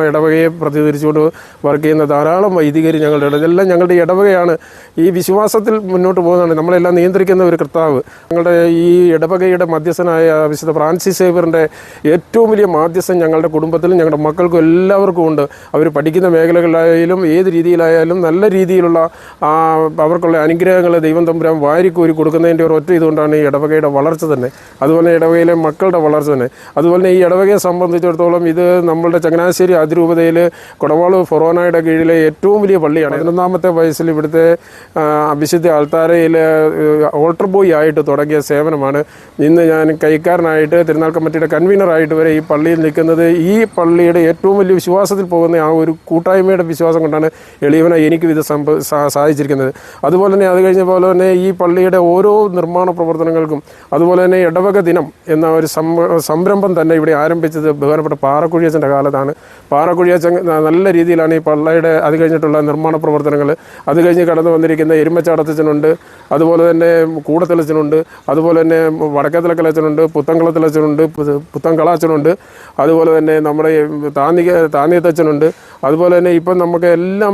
E: ഇടവകയെ പ്രതിനിധീകരിച്ചുകൊണ്ട് വർക്ക് ചെയ്യുന്ന ധാരാളം വൈദികർ ഞങ്ങളുടെ ഇതെല്ലാം ഞങ്ങളുടെ ഇടവകയാണ്. ഈ വിശ്വാസത്തിൽ മുന്നോട്ട് പോകുന്നതാണ്. നമ്മളെല്ലാം നിയന്ത്രിക്കുന്ന ഒരു കർത്താവ്. ഞങ്ങളുടെ ഈ ഇടവകയുടെ മധ്യസ്ഥനായ വിശുദ്ധ ഫ്രാൻസിസ് സേവ്യറിൻ്റെ ഏറ്റവും വലിയ മാധ്യസ്ഥം ഞങ്ങളുടെ കുടുംബത്തിലും ഞങ്ങളുടെ മക്കൾക്കും എല്ലാവർക്കും ഉണ്ട്. അവർ പഠിക്കുന്ന മേഖലകളിലായാലും ഏത് രീതിയിലായാലും നല്ല രീതിയിലുള്ള അവർക്കുള്ള അനുഗ്രഹങ്ങൾ ദൈവം തമ്പുരാൻ വാരിക്കോരി കൊടുക്കുന്നതിൻ്റെ ഒരൊറ്റ ഇതുകൊണ്ടാണ് ഈ ഇടവകയുടെ വളർച്ച തന്നെ. അതുപോലെ ഇടവകയിലെ മക്കളുടെ വളർച്ച തന്നെ. അതുപോലെ ഈ ഇടവകയെ സംബന്ധിച്ചിടത്തോളം ഇത് നമ്മളുടെ ചങ്ങനാശ്ശേരി അതിരൂപതയിൽ കൊടവാള് ഫൊറോനയുടെ കീഴിലെ ഏറ്റവും വലിയ പള്ളിയാണ്. 11ാമത്തെ വയസ്സിൽ ഇവിടുത്തെ വിശുദ്ധ അൾത്താരയിൽ ഓൾട്ടർ ബോയ് ആയിട്ട് തുടങ്ങിയ സേവനമാണ്. ഇന്ന് ഞാൻ കൈക്കാരനായിട്ട് തിരുനാൾ കമ്മിറ്റിയുടെ കൺവീനറായിട്ട് വരെ ഈ പള്ളിയിൽ നിൽക്കുന്നത് ഈ പള്ളിയുടെ ഏറ്റവും വലിയ വിശ്വാസത്തിൽ പോകുന്ന ആ ഒരു കൂട്ടായ്മയുടെ വിശ്വാസം കൊണ്ടാണ് എളിയവനായി എനിക്കും ഇത് സാധിച്ചിരിക്കുന്നത്. അതുപോലെ തന്നെ അത് കഴിഞ്ഞ പോലെ തന്നെ ഈ പള്ളിയുടെ ഓരോ നിർമ്മാണ പ്രവർത്തനങ്ങൾക്കും അതുപോലെ തന്നെ ഇടവക ദിനം എന്ന ഒരു സംരംഭം തന്നെ ഇവിടെ ആരംഭിച്ചത് ബഹുമാനപ്പെട്ട പാറക്കുഴിയച്ചൻ്റെ കാലത്താണ്. പാറക്കുഴിയച്ചൻ നല്ല രീതിയിലാണ് ഈ പള്ളിയുടെ അത് കഴിഞ്ഞിട്ടുള്ള നിർമ്മാണ പ്രവർത്തനങ്ങൾ. അത് കഴിഞ്ഞ് കടന്നു വന്നിരിക്കുന്ന എരുമച്ചാടത്തച്ഛനുണ്ട്, അതുപോലെ തന്നെ കൂടത്തിലച്ഛനുണ്ട്, അതുപോലെ തന്നെ വടക്കേത്തിലക്കലച്ഛനുണ്ട്, പുത്തങ്കളത്തിലച്ഛനുണ്ട്, പുത്തങ്കളാച്ചനുണ്ട്, അതുപോലെ തന്നെ നമ്മുടെ താന്നിയത്തച്ഛനുണ്ട്. അതുപോലെ തന്നെ ഇപ്പം നമുക്ക് എല്ലാം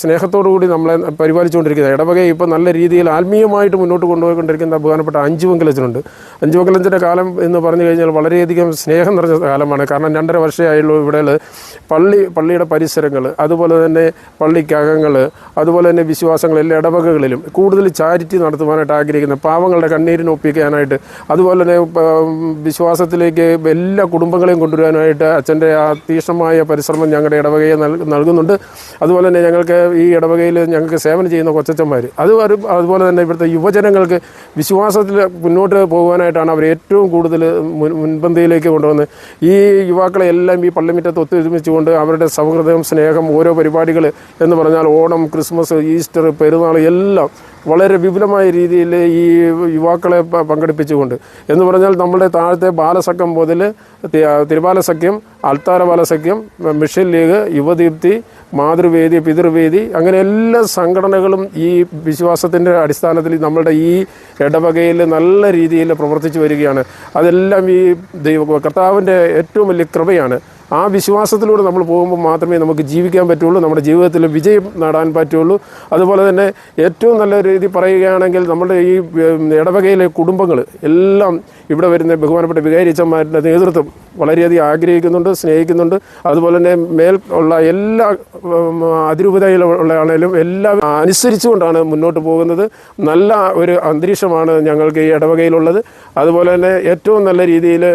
E: സ്നേഹത്തോടു കൂടി നമ്മളെ പരിപാലിച്ചുകൊണ്ടിരിക്കുന്നത് ഇടവകയെ ഇപ്പം നല്ല രീതിയിൽ ആത്മീയമായിട്ട് മുന്നോട്ട് കൊണ്ടുപോയിക്കൊണ്ടിരിക്കുന്ന ആയിരിക്കുന്ന ബഹുമാനപ്പെട്ട അഞ്ചുമംഗലത്തിനുണ്ട്. അഞ്ചുമംഗലത്തിൻ്റെ കാലം എന്ന് പറഞ്ഞു കഴിഞ്ഞാൽ വളരെയധികം സ്നേഹം നിറഞ്ഞ കാലമാണ്. കാരണം 2.5 വർഷമായുള്ളൂ ഇവിടെ പള്ളിയുടെ പരിസരങ്ങൾ, അതുപോലെ തന്നെ പള്ളിക്കകങ്ങൾ, അതുപോലെ തന്നെ വിശ്വാസങ്ങൾ എല്ലാ ഇടവകകളിലും കൂടുതൽ ചാരിറ്റി നടത്തുവാനായിട്ട് ആഗ്രഹിക്കുന്നത്, പാവങ്ങളുടെ കണ്ണീരിന് ഒപ്പിക്കാനായിട്ട്, അതുപോലെ തന്നെ വിശ്വാസത്തിലേക്ക് എല്ലാ കുടുംബങ്ങളെയും കൊണ്ടുവരാനായിട്ട് അച്ഛൻ്റെ ആ തീക്ഷ്ണമായ പരിശ്രമം ഞങ്ങളുടെ ഇടവകയെ നൽകുന്നുണ്ട്. അതുപോലെ തന്നെ ഞങ്ങൾക്ക് ഈ ഇടവകയിൽ ഞങ്ങൾക്ക് സേവനം ചെയ്യുന്ന കൊച്ചച്ചന്മാർ, അതുപോലെ തന്നെ ഇവിടുത്തെ യുവജനങ്ങൾക്ക് വിശ്വാസത്തിൽ മുന്നോട്ട് പോകുവാനായിട്ടാണ് അവർ ഏറ്റവും കൂടുതൽ മുൻപന്തിയിലേക്ക് കൊണ്ടുവന്ന് ഈ യുവാക്കളെ എല്ലാം ഈ പള്ളിമുറ്റത്ത് ഒത്തൊരുമിച്ചുകൊണ്ട് അവരുടെ സൗഹൃദം, സ്നേഹം, ഓരോ പരിപാടികൾ എന്ന് പറഞ്ഞാൽ ഓണം, ക്രിസ്മസ്, ഈസ്റ്റർ, പെരുന്നാൾ എല്ലാം വളരെ വിപുലമായ രീതിയിൽ ഈ യുവാക്കളെ പങ്കെടുപ്പിച്ചുകൊണ്ട് എന്ന് പറഞ്ഞാൽ നമ്മുടെ താഴത്തെ ബാലസഖ്യം മുതൽ തിരുബാലസഖ്യം, അൾത്താര ബാലസഖ്യം, മിഷൻ ലീഗ്, യുവദീപ്തി, മാതൃവേദി, പിതൃവേദി, അങ്ങനെ എല്ലാ സംഘടനകളും ഈ വിശ്വാസത്തിൻ്റെ അടിസ്ഥാനത്തിൽ നമ്മളുടെ ഈ ഇടവകയിൽ നല്ല രീതിയിൽ പ്രവർത്തിച്ചു വരികയാണ്. അതെല്ലാം ഈ കർത്താവിൻ്റെ ഏറ്റവും വലിയ കൃപയാണ്. ആ വിശ്വാസത്തിലൂടെ നമ്മൾ പോകുമ്പോൾ മാത്രമേ നമുക്ക് ജീവിക്കാൻ പറ്റുള്ളൂ, നമ്മുടെ ജീവിതത്തിൽ വിജയം നേടാൻ പറ്റുള്ളൂ. അതുപോലെ തന്നെ ഏറ്റവും നല്ല രീതി പറയുകയാണെങ്കിൽ നമ്മുടെ ഈ ഇടവകയിലെ കുടുംബങ്ങൾ എല്ലാം ഇവിടെ വരുന്ന ബഹുമാനപ്പെട്ട വികാരിച്ചന്മാരുടെ നേതൃത്വം വളരെയധികം ആഗ്രഹിക്കുന്നുണ്ട്, സ്നേഹിക്കുന്നുണ്ട്. അതുപോലെ തന്നെ മേൽ ഉള്ള എല്ലാ അതിരൂപതയിലുള്ള ആണെങ്കിലും എല്ലാം അനുസരിച്ചുകൊണ്ടാണ് മുന്നോട്ട് പോകുന്നത്. നല്ല ഒരു അന്തരീക്ഷമാണ് ഞങ്ങൾക്ക് ഈ ഇടവകയിലുള്ളത്. അതുപോലെ തന്നെ ഏറ്റവും നല്ല രീതിയിൽ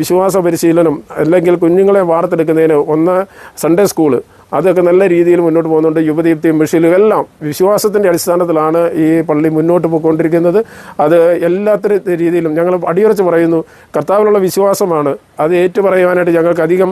E: വിശ്വാസ പരിശീലനം അല്ലെങ്കിൽ കുഞ്ഞുങ്ങളെ വാർത്തെടുക്കുന്നതിന് സൺഡേ സ്കൂള് അതൊക്കെ നല്ല രീതിയിൽ മുന്നോട്ട് പോകുന്നുണ്ട്. യുവദീപ്തിയും മിഷയിലും എല്ലാം വിശ്വാസത്തിൻ്റെ അടിസ്ഥാനത്തിലാണ് ഈ പള്ളി മുന്നോട്ട് പോയിക്കൊണ്ടിരിക്കുന്നത്. അത് എല്ലാത്തര രീതിയിലും ഞങ്ങൾ അടിയുറച്ച് പറയുന്നു, കർത്താവിലുള്ള വിശ്വാസമാണ്. അത് ഏറ്റുപറയുവാനായിട്ട് ഞങ്ങൾക്ക് അധികം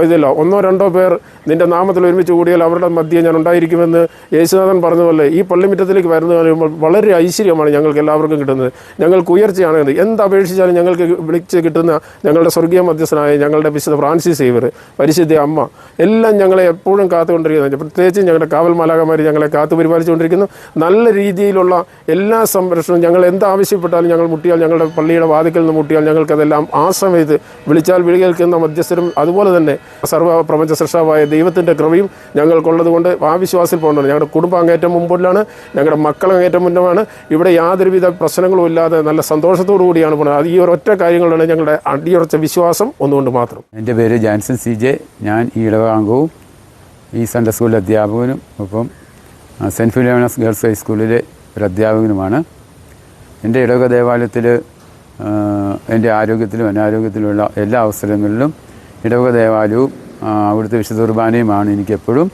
E: ഇതില്ല. 1-2 പേർ നിൻ്റെ നാമത്തിൽ ഒരുമിച്ച് കൂടിയാൽ അവരുടെ മധ്യേ ഞാൻ ഉണ്ടായിരിക്കുമെന്ന് യേശുനാഥൻ പറഞ്ഞതുപോലെ ഈ പള്ളിമുറ്റത്തിലേക്ക് വരുന്ന കഴിയുമ്പോൾ വളരെ ഐശ്വര്യമാണ് ഞങ്ങൾക്ക് എല്ലാവർക്കും കിട്ടുന്നത്. ഞങ്ങൾക്ക് ഉയർച്ചയാണ്. എന്തപേക്ഷിച്ചാലും ഞങ്ങൾക്ക് വിളിച്ച് കിട്ടുന്ന ഞങ്ങളുടെ സ്വർഗീയ മധ്യസ്ഥനായ ഞങ്ങളുടെ വിശുദ്ധ ഫ്രാൻസിസ് സേവ്യർ, പരിശുദ്ധ അമ്മ എല്ലാം ഞങ്ങളെ എപ്പോഴും കാത്തുകൊണ്ടിരിക്കുന്നത്. പ്രത്യേകിച്ച് ഞങ്ങളുടെ കാവൽ മാലാഖമാർ ഞങ്ങളെ കാത്തു പരിപാലിച്ചുകൊണ്ടിരിക്കുന്നു. നല്ല രീതിയിലുള്ള എല്ലാ സംരക്ഷണവും ഞങ്ങൾ എന്താവശ്യപ്പെട്ടാലും ഞങ്ങൾ മുട്ടിയാൽ, ഞങ്ങളുടെ പള്ളിയുടെ വാതിക്കൽ നിന്ന് മുട്ടിയാൽ ഞങ്ങൾക്കതെല്ലാം ആ സമയത്ത് വിളിച്ചാൽ വിളി കേൾക്കുന്ന മധ്യസ്ഥരും അതുപോലെ തന്നെ സർവ്വപ്രപഞ്ച സൃഷ്ടാവായ ദൈവത്തിൻ്റെ കൃപയും ഞങ്ങൾക്കുള്ളത് കൊണ്ട് ആ വിശ്വാസത്തിൽ പോകുന്നുണ്ട്. ഞങ്ങളുടെ കുടുംബം അങ്ങേറ്റം മുമ്പിലാണ്, ഞങ്ങളുടെ മക്കൾ അങ്ങേറ്റം മുന്നമാണ്. ഇവിടെ യാതൊരുവിധ പ്രശ്നങ്ങളും ഇല്ലാതെ നല്ല സന്തോഷത്തോടു കൂടിയാണ് പോകുന്നത്. അത് ഈ ഒരൊറ്റ കാര്യങ്ങളാണ് ഞങ്ങളുടെ അടിയുറച്ച വിശ്വാസം ഒന്നുകൊണ്ട് മാത്രം.
F: എൻ്റെ പേര് ജാൻസൺ CJ. ഞാൻ ഈ ഇടവകാംഗവും ഈ സൺഡേ സ്കൂളിലെ അധ്യാപകനും ഒപ്പം സെൻറ്റ് ഫിലോമിനാസ് ഗേൾസ് ഹൈസ്കൂളിലെ ഒരു അധ്യാപകനുമാണ്. എൻ്റെ ഇടവക ദേവാലയത്തിൽ എൻ്റെ ആരോഗ്യത്തിലും അനാരോഗ്യത്തിലുമുള്ള എല്ലാ അവസരങ്ങളിലും ഇടവക ദേവാലയവും അവിടുത്തെ വിശുദ്ധ കുർബാനയുമാണ് എനിക്കെപ്പോഴും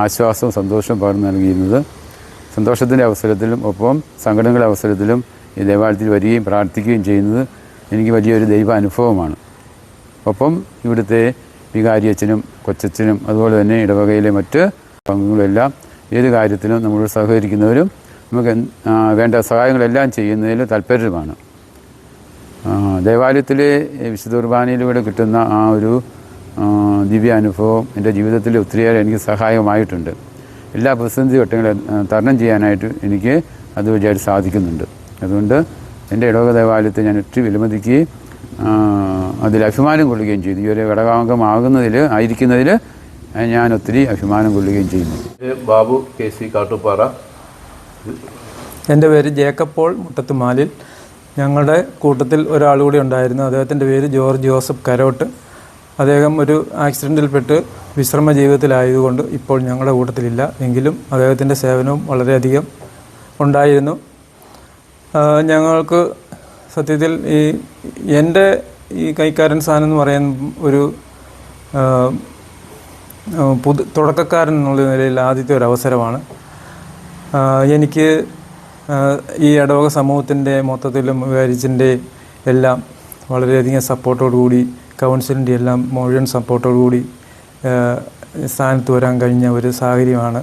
F: ആശ്വാസവും സന്തോഷവും പകർന്നു നൽകിയിരുന്നത്. സന്തോഷത്തിൻ്റെ അവസരത്തിലും ഒപ്പം സങ്കടങ്ങളുടെ അവസരത്തിലും ഈ ദേവാലയത്തിൽ വരികയും പ്രാർത്ഥിക്കുകയും ചെയ്യുന്നത് എനിക്ക് വലിയൊരു ദൈവ അനുഭവമാണ്. ഒപ്പം ഇവിടുത്തെ വികാരിയച്ഛനും കൊച്ചച്ഛനും അതുപോലെ തന്നെ ഇടവകയിലെ മറ്റ് അംഗങ്ങളുമെല്ലാം ഏത് കാര്യത്തിലും നമ്മളോട് സഹകരിക്കുന്നവരും നമുക്ക് വേണ്ട സഹായങ്ങളെല്ലാം ചെയ്യുന്നതിൽ താല്പര്യമാണ്. ദേവാലയത്തിലെ വിശുദ്ധ കുർബാനയിലൂടെ കിട്ടുന്ന ആ ഒരു ദിവ്യാനുഭവം എൻ്റെ ജീവിതത്തിൽ ഒത്തിരിയേറെ എനിക്ക് സഹായകമായിട്ടുണ്ട്. എല്ലാ പ്രതിസന്ധി ഘട്ടങ്ങളും തരണം ചെയ്യാനായിട്ട് എനിക്ക് അതുവഴിയായിട്ട് സാധിക്കുന്നുണ്ട്. അതുകൊണ്ട് എൻ്റെ ഇടവക ദേവാലയത്തെ ഞാൻ ഒത്തിരി വിലമതിക്കുകയും അതിൽ അഭിമാനം കൊള്ളുകയും ചെയ്തു. ഈ ഒരു ആയിരിക്കുന്നതിൽ ഞാൻ ഒത്തിരി അഭിമാനം കൊള്ളുകയും ചെയ്യുന്നു.
G: ബാബു KC കാട്ടുപാറ.
H: എൻ്റെ പേര് ജേക്കബ് പോൾ മുട്ടത്തുമാലിൽ. ഞങ്ങളുടെ കൂട്ടത്തിൽ ഒരാൾ കൂടി ഉണ്ടായിരുന്നു. അദ്ദേഹത്തിൻ്റെ പേര് ജോർജ് ജോസഫ് കരോട്ട്. അദ്ദേഹം ഒരു ആക്സിഡൻറ്റിൽപ്പെട്ട് വിശ്രമ ജീവിതത്തിലായതുകൊണ്ട് ഇപ്പോൾ ഞങ്ങളുടെ കൂട്ടത്തിലില്ല. എങ്കിലും അദ്ദേഹത്തിൻ്റെ സേവനവും വളരെയധികം ഉണ്ടായിരുന്നു. ഞങ്ങൾക്ക് സത്യത്തിൽ എൻ്റെ ഈ കൈക്കാരൻ സ്ഥാനം എന്ന് പറയുന്ന ഒരു തുടക്കക്കാരൻ എന്നുള്ള നിലയിൽ ആദ്യത്തെ ഒരു അവസരമാണ്. എനിക്ക് ഈ ഇടവക സമൂഹത്തിൻ്റെ മൊത്തത്തിലും വികാരിച്ചിൻ്റെ എല്ലാം വളരെയധികം സപ്പോർട്ടോടുകൂടി, കൗൺസിലിൻ്റെ എല്ലാം മുഴുവൻ സപ്പോർട്ടോടുകൂടി സ്ഥാനത്ത് വരാൻ കഴിഞ്ഞ ഒരു സാഹചര്യമാണ്.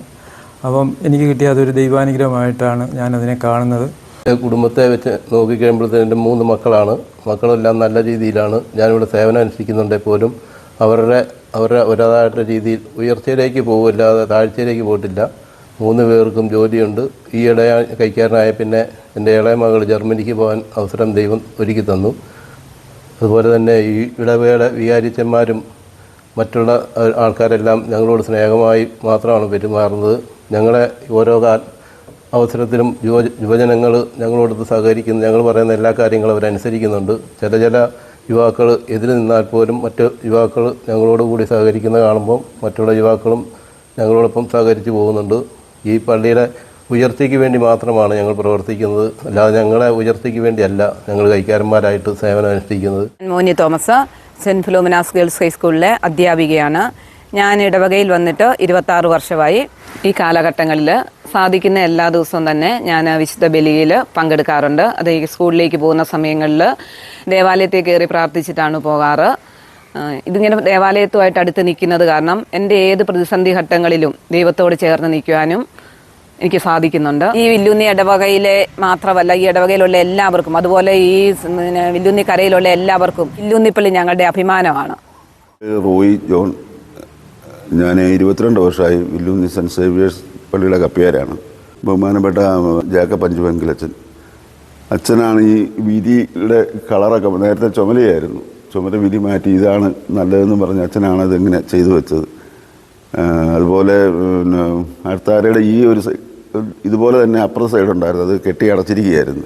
H: അപ്പം എനിക്ക് കിട്ടിയ അതൊരു ദൈവാനുഗ്രഹമായിട്ടാണ് ഞാനതിനെ കാണുന്നത്.
G: കുടുംബത്തെ വെച്ച് നോക്കിക്കഴിയുമ്പോഴത്തേന് എൻ്റെ 3 മക്കളാണ്. മക്കളെല്ലാം നല്ല രീതിയിലാണ്. ഞാനിവിടെ സേവനം അനുഷ്ഠിക്കുന്നുണ്ടെങ്കിൽ പോലും അവരുടെ ഒരേതായിട്ട് രീതിയിൽ ഉയർച്ചയിലേക്ക് പോകില്ലാതെ താഴ്ചയിലേക്ക് പോയിട്ടില്ല. 3 പേർക്കും ജോലിയുണ്ട്. ഈ കൈക്കാരനായ പിന്നെ എൻ്റെ ഇളയ മകൾ ജർമ്മനിക്ക് പോകാൻ അവസരം ദൈവം ഒരുക്കി തന്നു. അതുപോലെ തന്നെ ഈ ഇടവകയുടെ വികാരിച്ചന്മാരും മറ്റുള്ള ആൾക്കാരെല്ലാം ഞങ്ങളോട് സ്നേഹമായി മാത്രമാണ് പെരുമാറുന്നത്. ഞങ്ങളെ ഓരോ അവസരത്തിലും യുവജനങ്ങൾ ഞങ്ങളോടൊത്ത് സഹകരിക്കുന്നു. ഞങ്ങൾ പറയുന്ന എല്ലാ കാര്യങ്ങളും അവരനുസരിക്കുന്നുണ്ട്. ചില യുവാക്കൾ എതിര് നിന്നാൽ പോലും മറ്റ് യുവാക്കൾ ഞങ്ങളോട് കൂടി സഹകരിക്കുന്നത് കാണുമ്പോൾ മറ്റുള്ള യുവാക്കളും ഞങ്ങളോടൊപ്പം സഹകരിച്ച് പോകുന്നുണ്ട്. ഈ പള്ളിയുടെ ഉയർച്ചയ്ക്ക് വേണ്ടി മാത്രമാണ് ഞങ്ങൾ പ്രവർത്തിക്കുന്നത്, അല്ലാതെ ഞങ്ങളെ ഉയർച്ചയ്ക്ക് വേണ്ടിയല്ല ഞങ്ങൾ കൈക്കാരന്മാരായിട്ട് സേവനം അനുഷ്ഠിക്കുന്നത്.
I: Moni Thomas, saint Philomena's girls ഹൈസ്കൂളിലെ അധ്യാപികയാണ്. ഞാൻ ഇടവകയിൽ വന്നിട്ട് 26 വർഷമായി. ഈ കാലഘട്ടങ്ങളിൽ സാധിക്കുന്ന എല്ലാ ദിവസവും തന്നെ ഞാൻ വിശുദ്ധ ബലിയിൽ പങ്കെടുക്കാറുണ്ട്. അത് ഈ സ്കൂളിലേക്ക് പോകുന്ന സമയങ്ങളിൽ ദേവാലയത്തിൽ കയറി പ്രാർത്ഥിച്ചിട്ടാണ് പോകാറ്. ഇതിങ്ങനെ ദേവാലയത്തുമായിട്ട് അടുത്ത് നിൽക്കുന്നത് കാരണം എൻ്റെ ഏത് പ്രതിസന്ധി ഘട്ടങ്ങളിലും ദൈവത്തോട് ചേർന്ന് നിൽക്കുവാനും എനിക്ക് സാധിക്കുന്നുണ്ട്. ഈ വില്ലുന്നി ഇടവകയിലെ മാത്രമല്ല, ഈ ഇടവകയിലുള്ള എല്ലാവർക്കും, അതുപോലെ ഈ വില്ലുന്നി കരയിലുള്ള എല്ലാവർക്കും വില്ലുന്നിപ്പള്ളി ഞങ്ങളുടെ അഭിമാനമാണ്.
J: റോയി ജോൺ. ഞാൻ 22 വർഷമായി വില്ലുന്നി സെൻറ്റ് സേവിയേഴ്സ് പള്ളിയുടെ കപ്പിയാരാണ്. ബഹുമാനപ്പെട്ട ജേക്കബ് പഞ്ചുവെങ്കിലച്ഛൻ അച്ഛനാണ് ഈ വിധിയുടെ കളറൊക്കെ, നേരത്തെ ചുമലയായിരുന്നു, ചുമല വിധി മാറ്റി ഇതാണ് നല്ലതെന്ന് പറഞ്ഞ് അച്ഛനാണ് ഇതെങ്ങനെ ചെയ്തു വെച്ചത്. അതുപോലെ പിന്നെ അഴ്ത്താരയുടെ ഈ ഒരു ഇതുപോലെ തന്നെ അപ്പുറ സൈഡ് ഉണ്ടായിരുന്നു, അത് കെട്ടി അടച്ചിരിക്കുകയായിരുന്നു.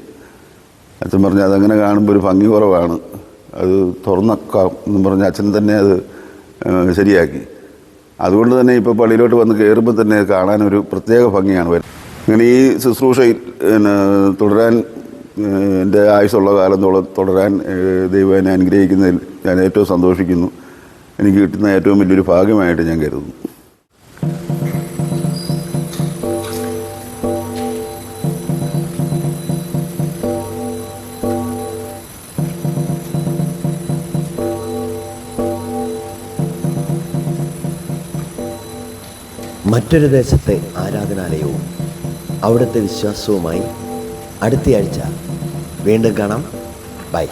J: അച്ഛൻ പറഞ്ഞ് അതങ്ങനെ കാണുമ്പോൾ ഒരു ഭംഗി കുറവാണ്, അത് തുറന്നേക്കാം എന്നും പറഞ്ഞ് അച്ഛൻ തന്നെ അത് ശരിയാക്കി. അതുകൊണ്ട് തന്നെ ഇപ്പോൾ പള്ളിയിലോട്ട് വന്ന് കയറുമ്പോൾ തന്നെ കാണാനൊരു പ്രത്യേക ഭംഗിയാണ് വരുന്നത്. അങ്ങനെ ഈ ശുശ്രൂഷയിൽ തുടരാൻ എൻ്റെ ആയുസ്സുള്ള കാലത്തോളം തുടരാൻ ദൈവം എന്നെ അനുഗ്രഹിക്കുന്നതിൽ ഞാൻ ഏറ്റവും സന്തോഷിക്കുന്നു. എനിക്ക് കിട്ടുന്ന ഏറ്റവും വലിയൊരു ഭാഗ്യമായിട്ട് ഞാൻ കരുതുന്നു.
A: മറ്റൊരു ദേശത്തെ ആരാധനാലയവും അവിടുത്തെ വിശ്വാസവുമായി അടുത്തയാഴ്ച വീണ്ടും കാണാം. ബൈ.